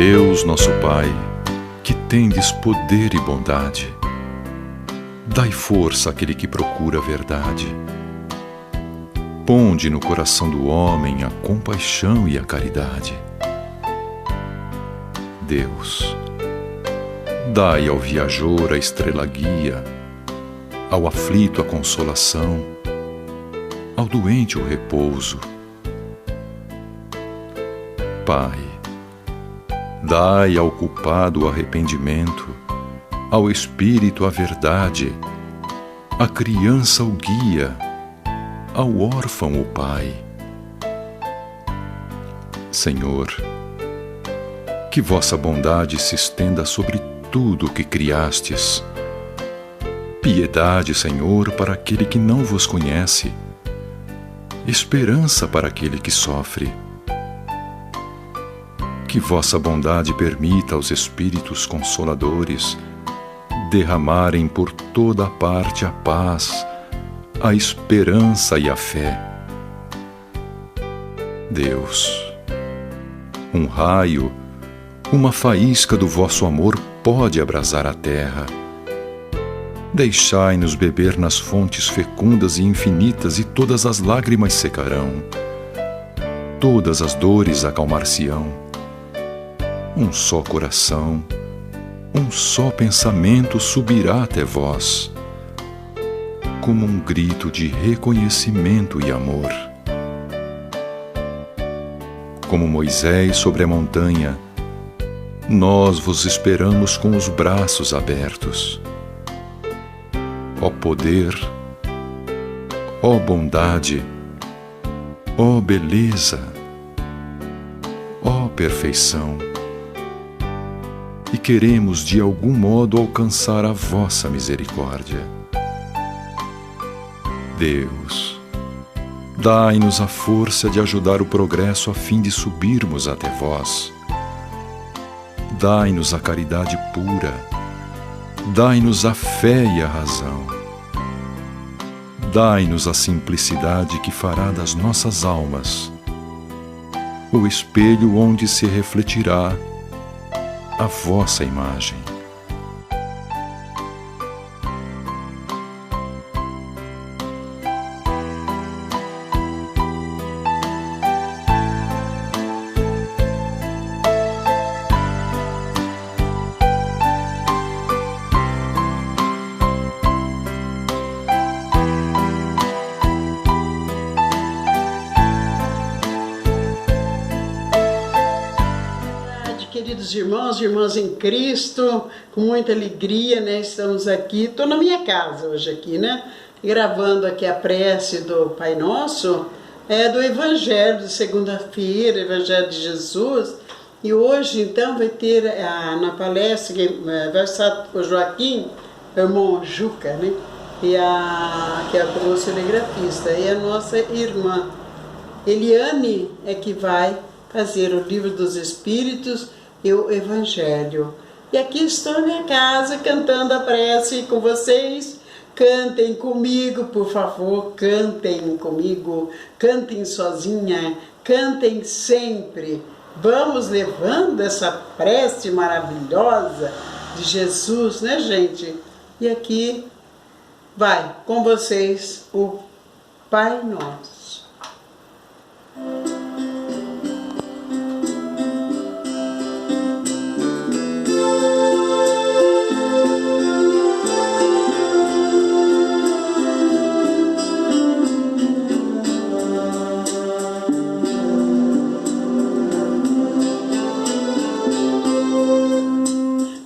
Deus nosso Pai, que tendes poder e bondade, dai força àquele que procura a verdade. Ponde no coração do homem a compaixão e a caridade. Deus, dai ao viajor a estrela guia, ao aflito a consolação, ao doente o repouso. Pai, dai ao culpado o arrependimento, ao espírito a verdade, à criança o guia, ao órfão o pai. Senhor, que vossa bondade se estenda sobre tudo o que criastes. Piedade, Senhor, para aquele que não vos conhece, esperança para aquele que sofre. Que vossa bondade permita aos Espíritos Consoladores derramarem por toda a parte a paz, a esperança e a fé. Deus, um raio, uma faísca do vosso amor pode abrasar a terra. Deixai-nos beber nas fontes fecundas e infinitas, e todas as lágrimas secarão, todas as dores acalmar-se-ão. Um só coração, um só pensamento subirá até vós, como um grito de reconhecimento e amor. Como Moisés sobre a montanha, nós vos esperamos com os braços abertos. Ó poder, ó bondade, ó beleza, ó perfeição, e queremos de algum modo alcançar a vossa misericórdia. Deus, dai-nos a força de ajudar o progresso a fim de subirmos até vós. Dai-nos a caridade pura, dai-nos a fé e a razão. Dai-nos a simplicidade que fará das nossas almas o espelho onde se refletirá a vossa imagem. Queridos irmãos e irmãs em Cristo, com muita alegria, né? Estamos aqui, estou na minha casa hoje aqui, né? Gravando aqui a prece do Pai Nosso, do Evangelho de segunda-feira, Evangelho de Jesus. E hoje, então, vai ter na palestra, vai estar o Joaquim, o irmão Juca, né? Que é a cinegrafista, e a nossa irmã Eliane é que vai fazer o Livro dos Espíritos e o Evangelho. E aqui estou na minha casa cantando a prece com vocês. Cantem comigo, por favor, cantem comigo, cantem sozinha, cantem sempre. Vamos levando essa prece maravilhosa de Jesus, né, gente? E aqui vai com vocês o Pai Nosso.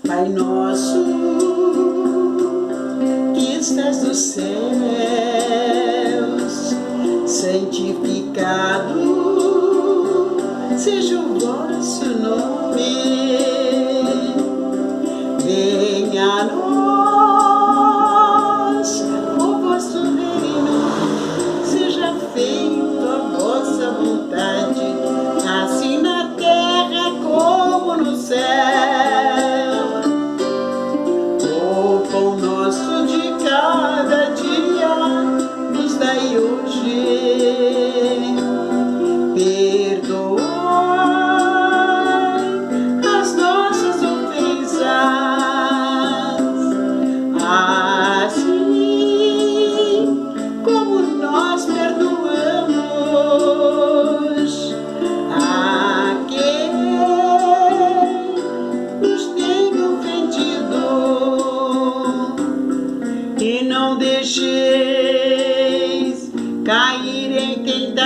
Pai nosso, que estás nos céus,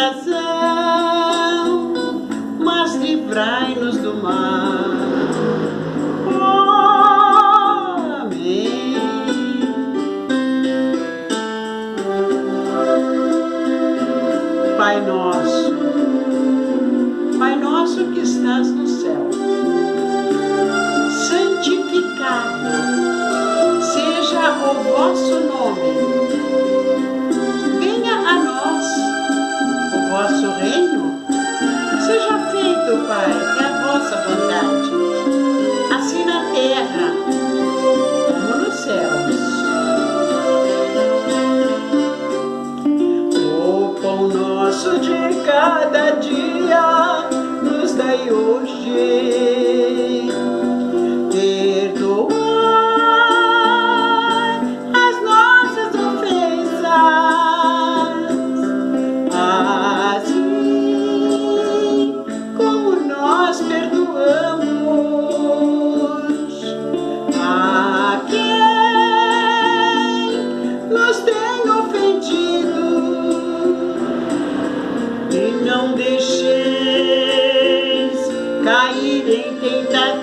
razão, mas livrai-nos do mal. Amém. Pai nosso que estás no céu, santificado seja o vosso nome. Venha a nós o vosso reino. Seja feito, Pai, a vossa vontade, assim na terra como nos céus. O pão nosso de cada dia nos dai hoje. Perdoai as nossas ofensas, assim como nós perdoamos a quem nos tem ofendido. E não deixeis cair em tentação,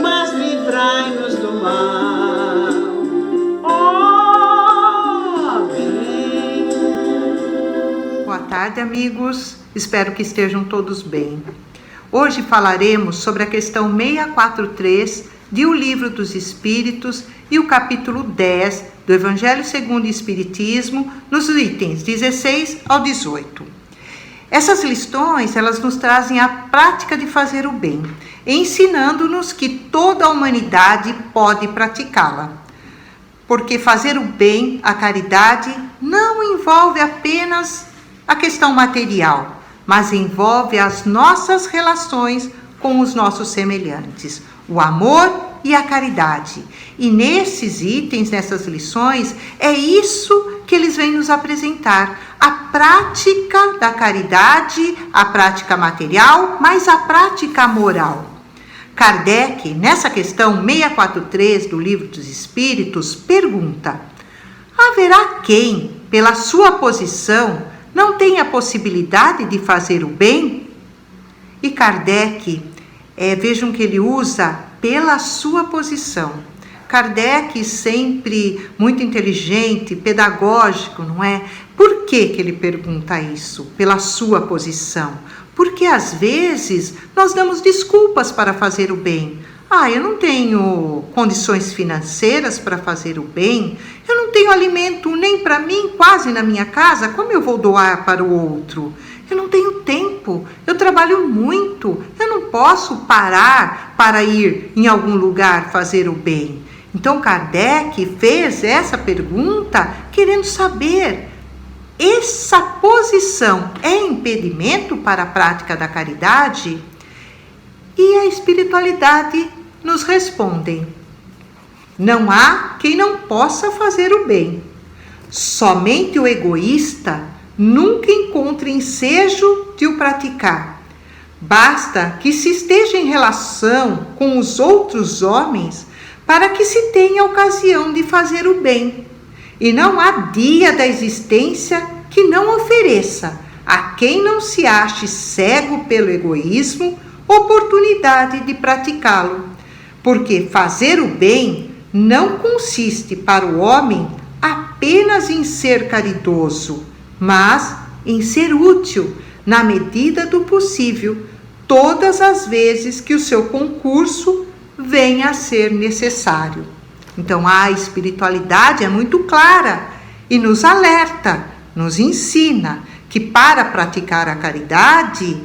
mas livrai-nos do mal. Amém. Boa tarde, amigos. Espero que estejam todos bem. Hoje falaremos sobre a questão 643 de O Livro dos Espíritos e o capítulo 10 do Evangelho segundo o Espiritismo, nos itens 16 ao 18. Essas lições, elas nos trazem a prática de fazer o bem, ensinando-nos que toda a humanidade pode praticá-la. Porque fazer o bem, a caridade, não envolve apenas a questão material, mas envolve as nossas relações com os nossos semelhantes, o amor e a caridade. E nesses itens, nessas lições, é isso que eles vêm nos apresentar, a prática da caridade, a prática material, mas a prática moral. Kardec, nessa questão 643 do Livro dos Espíritos, pergunta: haverá quem, pela sua posição, não tenha possibilidade de fazer o bem? E Kardec, vejam que ele usa pela sua posição. Kardec, sempre muito inteligente, pedagógico, não é? Por que ele pergunta isso? Pela sua posição. Porque às vezes nós damos desculpas para fazer o bem. Eu não tenho condições financeiras para fazer o bem, eu não tenho alimento nem para mim, quase na minha casa, como eu vou doar para o outro? Eu não tenho tempo, eu trabalho muito, eu não posso parar para ir em algum lugar fazer o bem. Então Kardec fez essa pergunta querendo saber: essa posição é impedimento para a prática da caridade? E a espiritualidade nos responde: não há quem não possa fazer o bem. Somente o egoísta nunca encontra ensejo de o praticar. Basta que se esteja em relação com os outros homens para que se tenha ocasião de fazer o bem. E não há dia da existência que não ofereça, a quem não se ache cego pelo egoísmo, oportunidade de praticá-lo. Porque fazer o bem não consiste para o homem apenas em ser caridoso, mas em ser útil, na medida do possível, todas as vezes que o seu concurso venha a ser necessário. Então a espiritualidade é muito clara e nos alerta, nos ensina que para praticar a caridade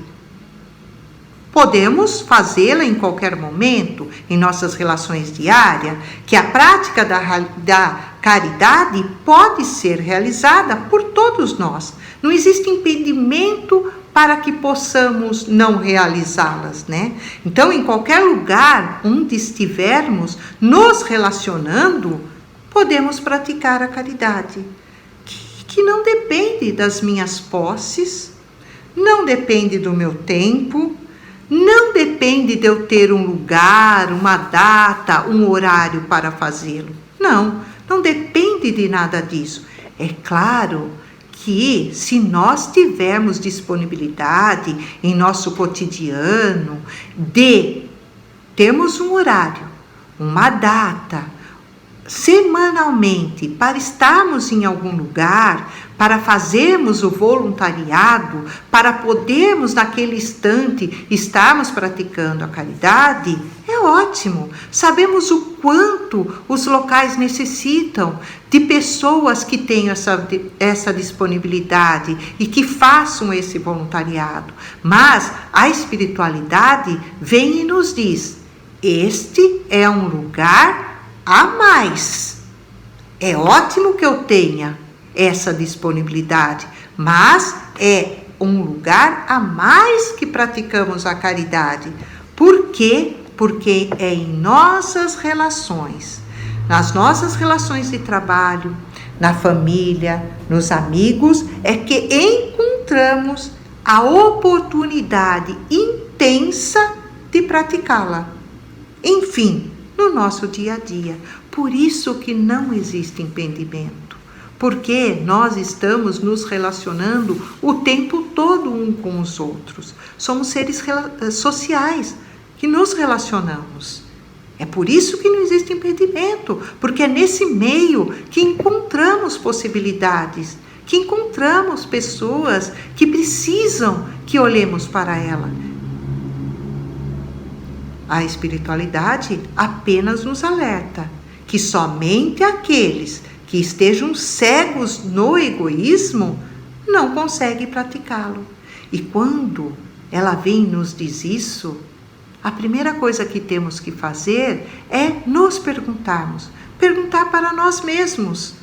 podemos fazê-la em qualquer momento, em nossas relações diárias, que a prática da caridade pode ser realizada por todos nós. Não existe impedimento para que possamos não realizá-las, né? Então, em qualquer lugar onde estivermos nos relacionando, podemos praticar a caridade, que não depende das minhas posses, não depende do meu tempo, não depende de eu ter um lugar, uma data, um horário para fazê-lo. Não depende de nada disso. É claro que, se nós tivermos disponibilidade em nosso cotidiano de termos um horário, uma data, semanalmente, para estarmos em algum lugar, para fazermos o voluntariado, para podermos naquele instante estarmos praticando a caridade, é ótimo. Sabemos o quanto os locais necessitam de pessoas que tenham essa disponibilidade e que façam esse voluntariado. Mas a espiritualidade vem e nos diz: este é um lugar a mais. É ótimo que eu tenha essa disponibilidade, mas é um lugar a mais que praticamos a caridade. Por quê? Porque é em nossas relações, nas nossas relações de trabalho, na família, nos amigos, é que encontramos a oportunidade intensa de praticá-la. Enfim, no nosso dia a dia. Por isso que não existe impedimento, porque nós estamos nos relacionando o tempo todo um com os outros. Somos seres sociais que nos relacionamos. É por isso que não existe impedimento, porque é nesse meio que encontramos possibilidades, que encontramos pessoas que precisam que olhemos para ela. A espiritualidade apenas nos alerta que somente aqueles que estejam cegos no egoísmo não conseguem praticá-lo. E quando ela vem e nos diz isso, a primeira coisa que temos que fazer é nos perguntar para nós mesmos: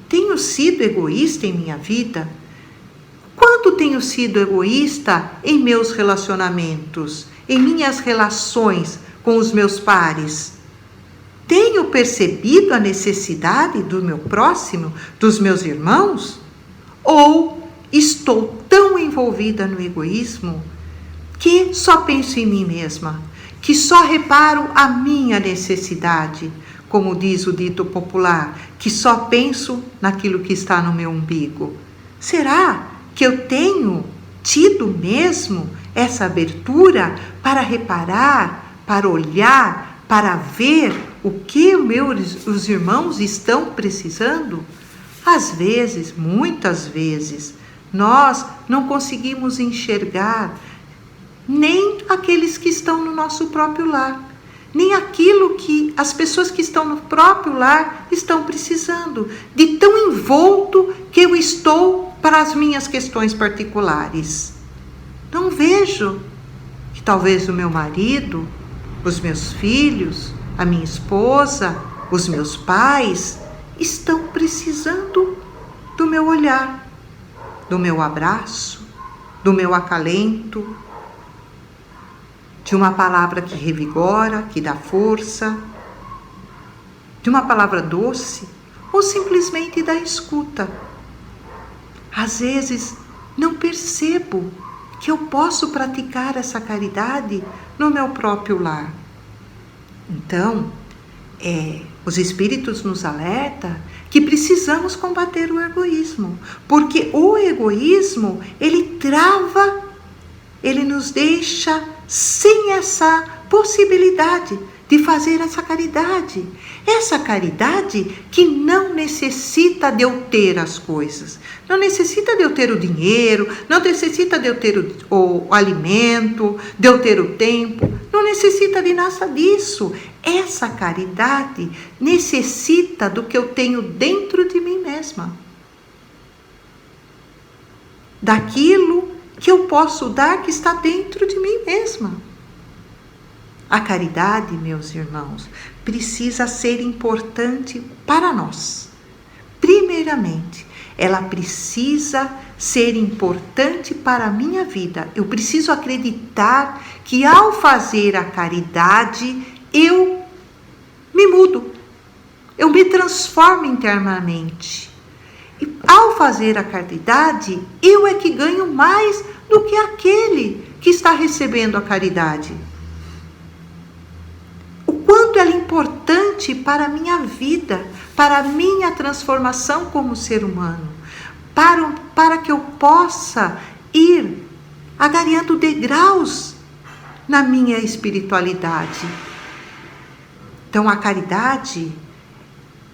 tenho sido egoísta em minha vida? Quando tenho sido egoísta em meus relacionamentos, em minhas relações com os meus pares? Tenho percebido a necessidade do meu próximo, dos meus irmãos? Ou estou tão envolvida no egoísmo que só penso em mim mesma, que só reparo a minha necessidade, como diz o dito popular, que só penso naquilo que está no meu umbigo? Será que eu tenho tido mesmo essa abertura para reparar, para olhar, para ver o que os irmãos estão precisando? Às vezes, muitas vezes, nós não conseguimos enxergar nem aqueles que estão no nosso próprio lar, nem aquilo que as pessoas que estão no próprio lar estão precisando, de tão envolto que eu estou para as minhas questões particulares. Não vejo que talvez o meu marido, os meus filhos, a minha esposa, os meus pais estão precisando do meu olhar, do meu abraço, do meu acalento, de uma palavra que revigora, que dá força, de uma palavra doce, ou simplesmente da escuta. Às vezes não percebo que eu posso praticar essa caridade no meu próprio lar. Então, os espíritos nos alertam que precisamos combater o egoísmo, porque o egoísmo, ele trava, ele nos deixa sem essa possibilidade de fazer essa caridade. Essa caridade que não necessita de eu ter as coisas, não necessita de eu ter o dinheiro, não necessita de eu ter o alimento, de eu ter o tempo, não necessita de nada disso. Essa caridade necessita do que eu tenho dentro de mim mesma, daquilo que eu posso dar que está dentro de mim mesma. A caridade, meus irmãos, precisa ser importante para nós. Primeiramente, ela precisa ser importante para a minha vida. Eu preciso acreditar que ao fazer a caridade, eu me mudo, eu me transformo internamente. E ao fazer a caridade, eu é que ganho mais do que aquele que está recebendo a caridade. O quanto ela é importante para a minha vida, para a minha transformação como ser humano. para que eu possa ir agariando degraus na minha espiritualidade. Então, a caridade,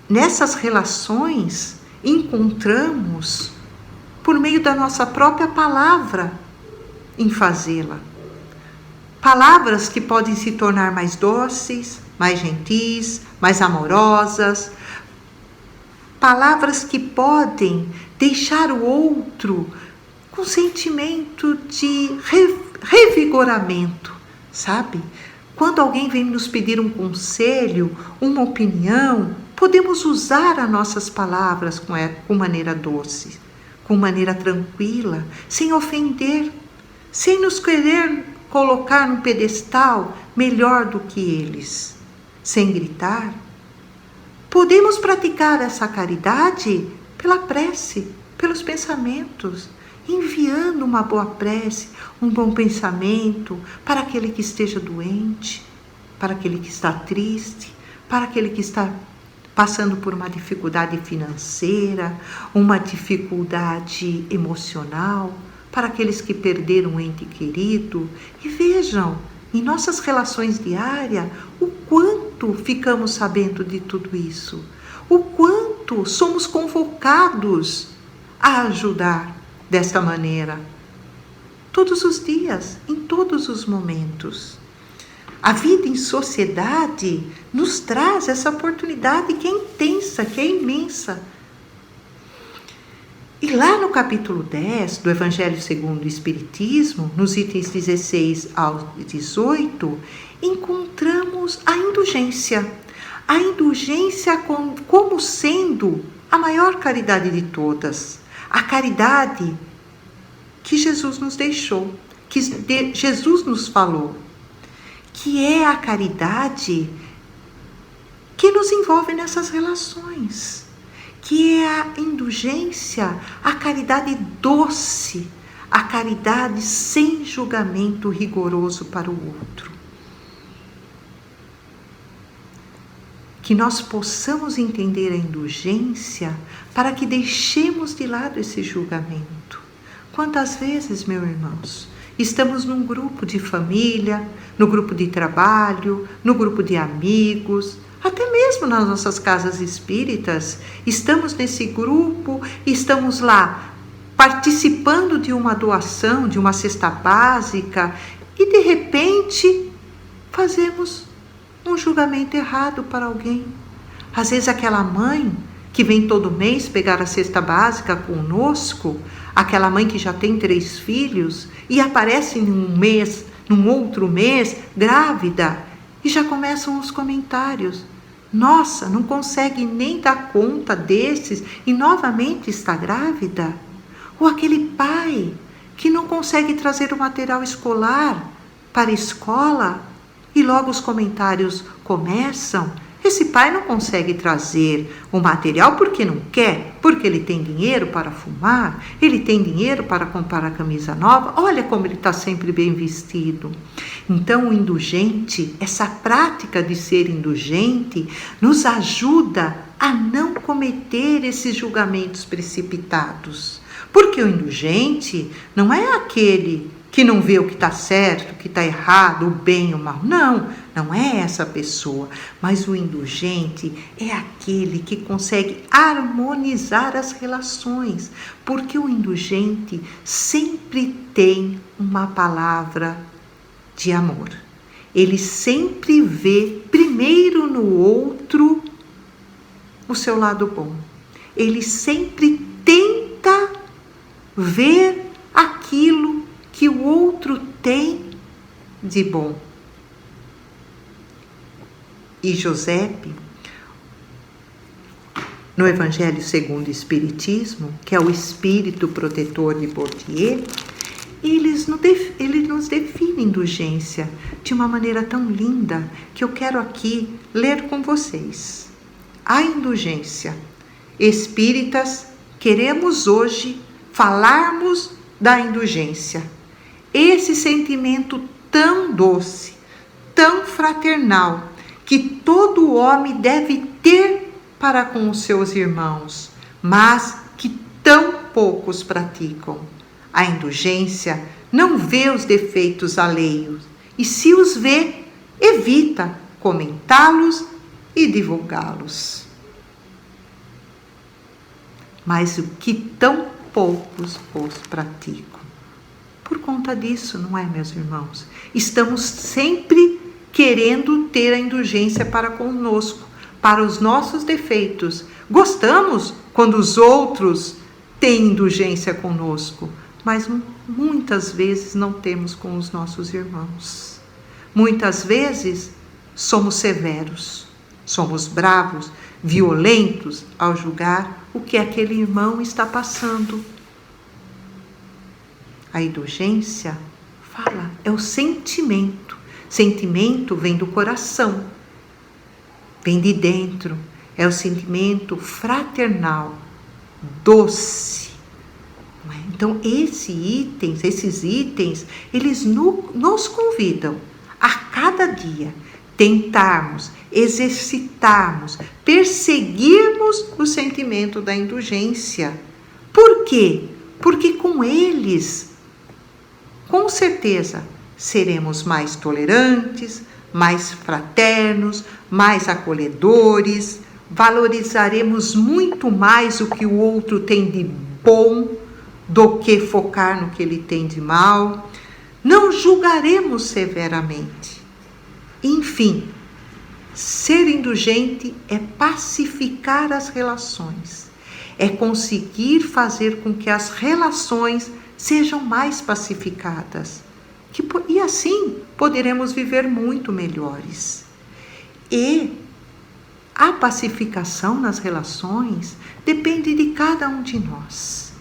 nessas relações, encontramos por meio da nossa própria palavra em fazê-la. Palavras que podem se tornar mais doces, mais gentis, mais amorosas. Palavras que podem deixar o outro com sentimento de revigoramento, sabe? Quando alguém vem nos pedir um conselho, uma opinião, podemos usar as nossas palavras com maneira doce, com maneira tranquila, sem ofender, sem nos querer colocar num pedestal melhor do que eles, sem gritar. Podemos praticar essa caridade pela prece, pelos pensamentos, enviando uma boa prece, um bom pensamento para aquele que esteja doente, para aquele que está triste, para aquele que está passando por uma dificuldade financeira, uma dificuldade emocional, para aqueles que perderam um ente querido. E vejam, em nossas relações diárias, o quanto ficamos sabendo de tudo isso, o quanto somos convocados a ajudar desta maneira, todos os dias, em todos os momentos. A vida em sociedade nos traz essa oportunidade que é intensa, que é imensa. E lá no capítulo 10 do Evangelho segundo o Espiritismo, nos itens 16 ao 18, encontramos a indulgência. A indulgência como sendo a maior caridade de todas. A caridade que Jesus nos deixou, que Jesus nos falou, que é a caridade que nos envolve nessas relações, que é a indulgência, a caridade doce, a caridade sem julgamento rigoroso para o outro. Que nós possamos entender a indulgência para que deixemos de lado esse julgamento. Quantas vezes, meus irmãos, estamos num grupo de família, no grupo de trabalho, no grupo de amigos, até mesmo nas nossas casas espíritas, estamos nesse grupo, estamos lá participando de uma doação, de uma cesta básica, e de repente fazemos um julgamento errado para alguém. Às vezes aquela mãe que vem todo mês pegar a cesta básica conosco, aquela mãe que já tem 3 filhos e aparece num outro mês, grávida, e já começam os comentários. Nossa, não consegue nem dar conta desses e novamente está grávida? Ou aquele pai que não consegue trazer o material escolar para a escola e logo os comentários começam. Esse pai não consegue trazer o material porque não quer, porque ele tem dinheiro para fumar, ele tem dinheiro para comprar a camisa nova, olha como ele está sempre bem vestido. Então, o indulgente, essa prática de ser indulgente, nos ajuda a não cometer esses julgamentos precipitados. Porque o indulgente não é aquele que não vê o que está certo, o que está errado, o bem, o mal. Não, não é essa pessoa. Mas o indulgente é aquele que consegue harmonizar as relações. Porque o indulgente sempre tem uma palavra de amor. Ele sempre vê primeiro no outro o seu lado bom. Ele sempre tenta ver aquilo que o outro tem de bom. E Josepe, no Evangelho segundo o Espiritismo, que é o espírito protetor de Bourdieu, ele nos define indulgência de uma maneira tão linda que eu quero aqui ler com vocês. A indulgência. Espíritas, queremos hoje falarmos da indulgência. Esse sentimento tão doce, tão fraternal, que todo homem deve ter para com os seus irmãos, mas que tão poucos praticam. A indulgência não vê os defeitos alheios e, se os vê, evita comentá-los e divulgá-los. Mas o que tão poucos os praticam. Por conta disso, não é, meus irmãos? Estamos sempre querendo ter a indulgência para conosco, para os nossos defeitos. Gostamos quando os outros têm indulgência conosco, mas muitas vezes não temos com os nossos irmãos. Muitas vezes somos severos, somos bravos, violentos ao julgar o que aquele irmão está passando. A indulgência, fala, é o sentimento. Sentimento vem do coração, vem de dentro. É o sentimento fraternal, doce. Não é? Então, esses itens, eles nos convidam a cada dia tentarmos, exercitarmos, perseguirmos o sentimento da indulgência. Por quê? Porque com eles, com certeza, seremos mais tolerantes, mais fraternos, mais acolhedores, valorizaremos muito mais o que o outro tem de bom do que focar no que ele tem de mal, não julgaremos severamente. Enfim, ser indulgente é pacificar as relações, é conseguir fazer com que as relações sejam mais pacificadas. E assim poderemos viver muito melhores. E a pacificação nas relações depende de cada um de nós.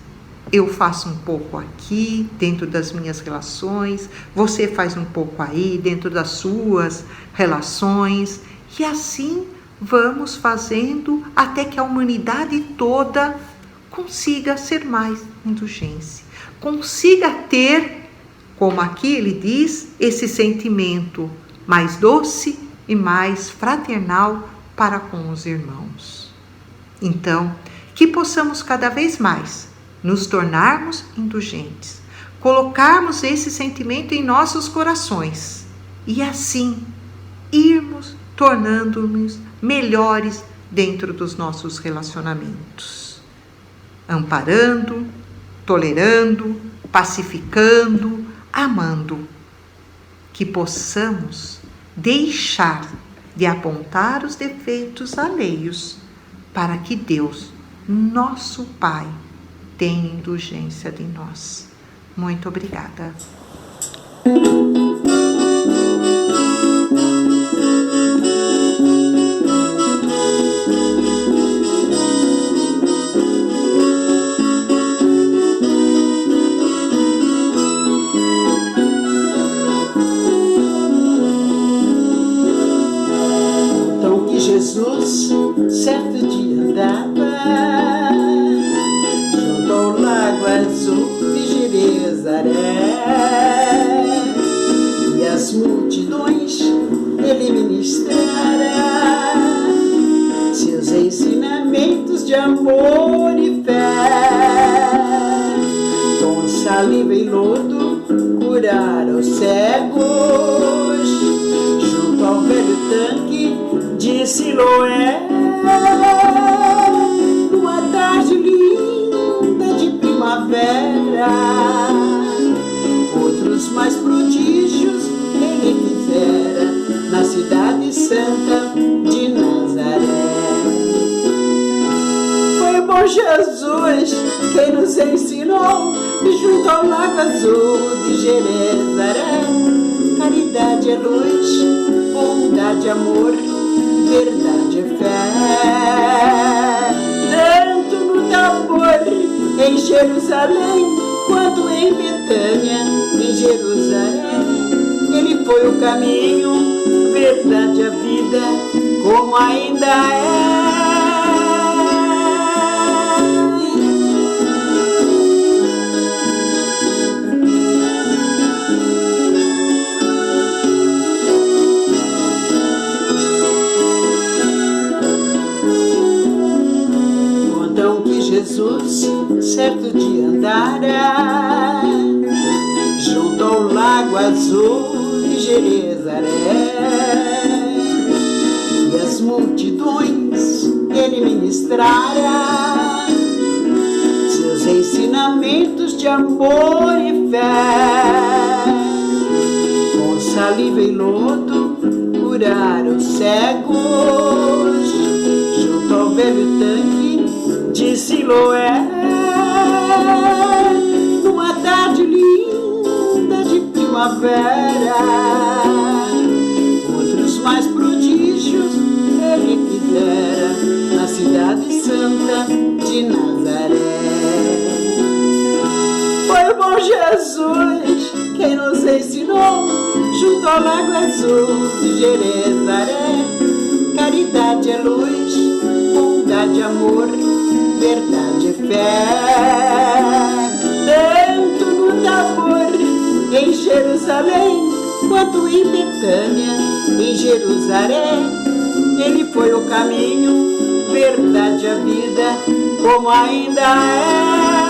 Eu faço um pouco aqui, dentro das minhas relações, você faz um pouco aí, dentro das suas relações, e assim vamos fazendo até que a humanidade toda consiga ser mais indulgente, consiga ter, como aqui ele diz, esse sentimento mais doce e mais fraternal para com os irmãos. Então, que possamos cada vez mais nos tornarmos indulgentes, colocarmos esse sentimento em nossos corações e assim irmos tornando-nos melhores dentro dos nossos relacionamentos, amparando, tolerando, pacificando, amando. Que possamos deixar de apontar os defeitos alheios para que Deus, nosso Pai, tenha indulgência de nós. Muito obrigada. Então que Jesus certo dia andava junto ao lago azul de Gerezaré, e as multidões ele ministrara seus ensinamentos de amor e fé. Com saliva e lodo curar os cegos junto ao velho tanque de Siloé. Numa tarde linda de primavera, outros mais prodígios ele fizera na cidade santa de Nazaré. Foi o bom Jesus quem nos ensinou, e junto ao lago azul de Gerezaré, caridade é luz, bondade é amor, verdade é fé. Tanto no Tabor, em Jerusalém, quanto em Betânia, em Jerusalém, ele foi o caminho, verdade, a vida, como ainda é. Então que Jesus certo dia andara junto ao lago azul de Jerezaré, e as multidões ele ministrara seus ensinamentos de amor e fé. Com saliva e lodo curaram os cegos junto ao velho tanque de Siloé, numa tarde linda de primavera. Outros mais prodígios ele fizera na cidade santa de Nazaré. Foi o bom Jesus quem nos ensinou junto ao lago azul de Jerezaré. Caridade é luz, bondade, amor, verdade é fé. Tanto no Tabor, em Jerusalém, quanto em Betânia, em Jerusalém, ele foi o caminho, verdade, a vida, como ainda é.